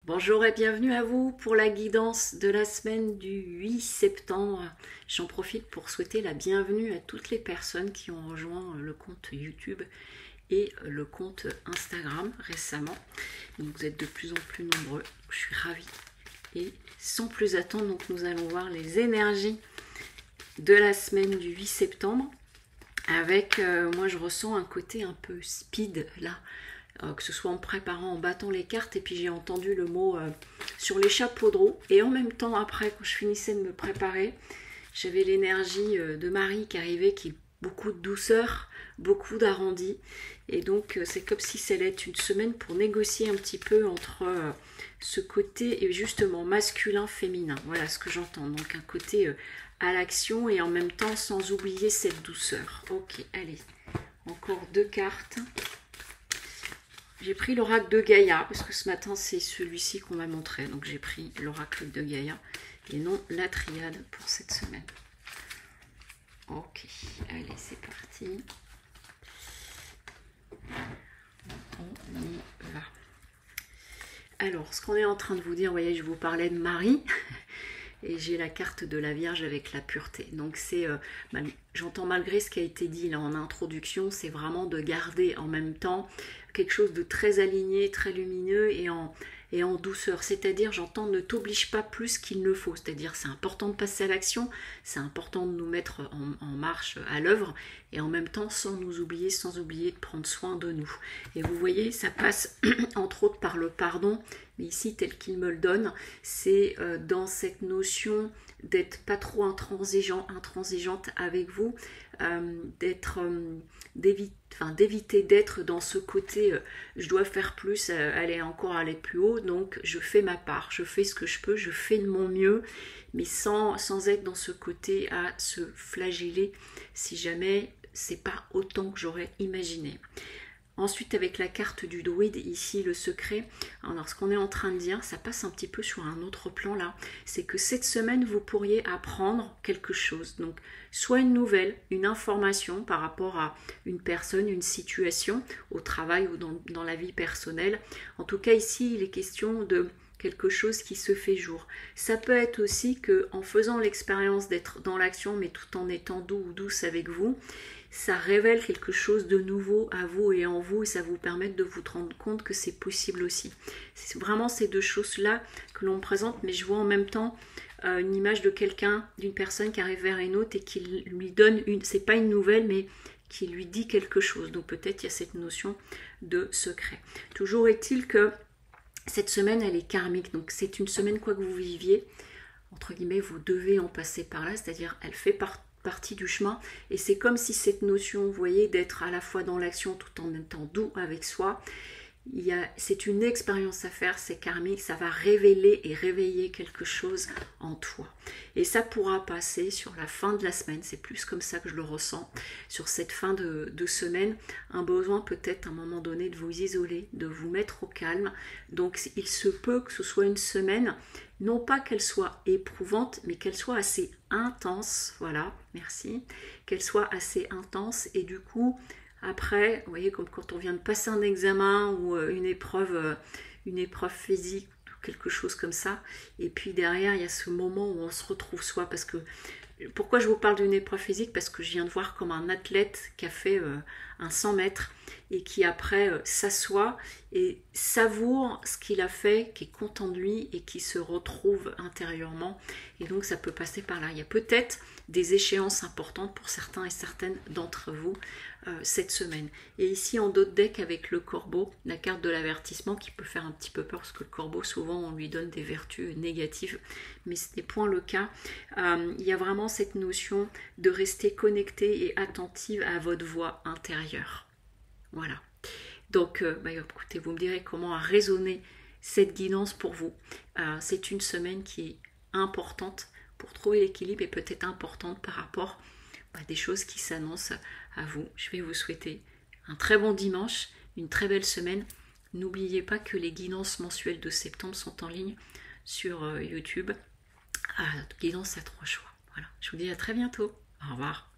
Bonjour et bienvenue à vous pour la guidance de la semaine du 8 septembre. J'en profite pour souhaiter la bienvenue à toutes les personnes qui ont rejoint le compte YouTube et le compte Instagram récemment. Donc vous êtes de plus en plus nombreux, je suis ravie. Et sans plus attendre, donc nous allons voir les énergies de la semaine du 8 septembre. Avec, moi je ressens un côté un peu speed là. Que ce soit en préparant, en battant les cartes, et puis j'ai entendu le mot sur les chapeaux de roue, et en même temps après, quand je finissais de me préparer, j'avais l'énergie de Marie qui arrivait, qui est beaucoup de douceur, beaucoup d'arrondi, et donc c'est comme si ça allait être une semaine pour négocier un petit peu entre ce côté et justement masculin, féminin, voilà ce que j'entends, donc un côté à l'action et en même temps sans oublier cette douceur. Ok, allez, encore deux cartes. J'ai pris l'oracle de Gaïa, parce que ce matin, c'est celui-ci qu'on m'a montré. Donc j'ai pris l'oracle de Gaïa, et non la triade pour cette semaine. Ok, allez, c'est parti. On y va. Alors, ce qu'on est en train de vous dire, vous voyez, je vous parlais de Marie, et j'ai la carte de la Vierge avec la pureté. Donc c'est, j'entends malgré ce qui a été dit là en introduction, c'est vraiment de garder en même temps quelque chose de très aligné, très lumineux et en douceur. C'est-à-dire, j'entends, ne t'oblige pas plus qu'il ne faut. C'est-à-dire, c'est important de passer à l'action, c'est important de nous mettre en marche à l'œuvre et en même temps sans nous oublier, sans oublier de prendre soin de nous. Et vous voyez, ça passe entre autres par le pardon, mais ici, tel qu'il me le donne, c'est dans cette notion d'être pas trop intransigeante avec vous, d'éviter d'être dans ce côté je dois faire plus, aller plus haut, donc je fais ma part, je fais ce que je peux, je fais de mon mieux, mais sans être dans ce côté à se flageller si jamais c'est pas autant que j'aurais imaginé. Ensuite, avec la carte du druide, ici, le secret, alors ce qu'on est en train de dire, ça passe un petit peu sur un autre plan là, c'est que cette semaine, vous pourriez apprendre quelque chose. Donc, soit une nouvelle, une information par rapport à une personne, une situation, au travail ou dans la vie personnelle. En tout cas, ici, il est question de quelque chose qui se fait jour. Ça peut être aussi que en faisant l'expérience d'être dans l'action, mais tout en étant doux ou douce avec vous, ça révèle quelque chose de nouveau à vous et en vous et ça vous permet de vous rendre compte que c'est possible aussi. C'est vraiment ces deux choses-là que l'on présente, mais je vois en même temps une image de quelqu'un, d'une personne qui arrive vers une autre et qui lui donne c'est pas une nouvelle, mais qui lui dit quelque chose. Donc peut-être il y a cette notion de secret. Toujours est-il que cette semaine, elle est karmique, donc c'est une semaine quoi que vous viviez, entre guillemets, vous devez en passer par là, c'est-à-dire elle fait partie du chemin et c'est comme si cette notion, vous voyez, d'être à la fois dans l'action tout en étant doux avec soi, c'est une expérience à faire, c'est karmique, ça va révéler et réveiller quelque chose en toi. Et ça pourra passer sur la fin de la semaine, c'est plus comme ça que je le ressens, sur cette fin de semaine, un besoin peut-être à un moment donné de vous isoler, de vous mettre au calme. Donc il se peut que ce soit une semaine, non pas qu'elle soit éprouvante, mais qu'elle soit assez intense, voilà, merci, qu'elle soit assez intense et du coup, après, vous voyez, comme quand on vient de passer un examen ou une épreuve physique, quelque chose comme ça, et puis derrière, il y a ce moment où on se retrouve soi, parce que, pourquoi je vous parle d'une épreuve physique? Parce que je viens de voir comme un athlète qui a fait un 100 mètres et qui après s'assoit et savoure ce qu'il a fait, qui est content de lui et qui se retrouve intérieurement. Et donc ça peut passer par là. Il y a peut-être des échéances importantes pour certains et certaines d'entre vous cette semaine. Et ici en d'autres decks avec le corbeau, la carte de l'avertissement qui peut faire un petit peu peur parce que le corbeau souvent on lui donne des vertus négatives, mais ce n'est point le cas. Il y a vraiment cette notion de rester connecté et attentive à votre voix intérieure. Voilà. Donc, écoutez, vous me direz comment a résonné cette guidance pour vous. C'est une semaine qui est importante pour trouver l'équilibre et peut-être importante par rapport à des choses qui s'annoncent à vous. Je vais vous souhaiter un très bon dimanche, une très belle semaine. N'oubliez pas que les guidances mensuelles de septembre sont en ligne sur YouTube. Guidance à 3 choix. Voilà. Je vous dis à très bientôt. Au revoir.